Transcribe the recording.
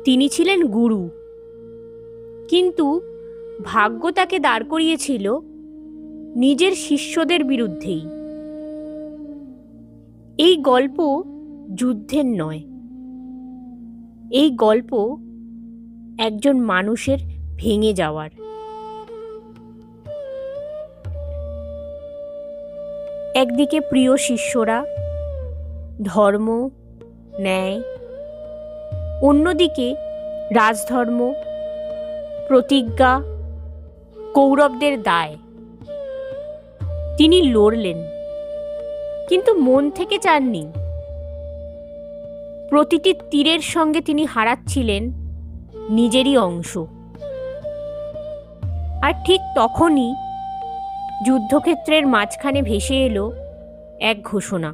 তিনি ছিলেন গুরু, কিন্তু ভাগ্য তাকে দাঁড় করিয়েছিল নিজের শিষ্যদের বিরুদ্ধেই। এই গল্প যুদ্ধের নয়, এই গল্প একজন মানুষের ভেঙে যাওয়ার। একদিকে প্রিয় শিষ্যরা, ধর্ম, ন্যায়; অন্যদিকে রাজধর্ম, প্রতিজ্ঞা, কৌরবদের দায়। তিনি লড়লেন, কিন্তু মন থেকে চাননি। প্রতিটি তীরের সঙ্গে তিনি হারাচ্ছিলেন নিজেরই অংশ। আর ঠিক তখনই যুদ্ধক্ষেত্রের মাঝখানে ভেসে এলো এক ঘোষণা: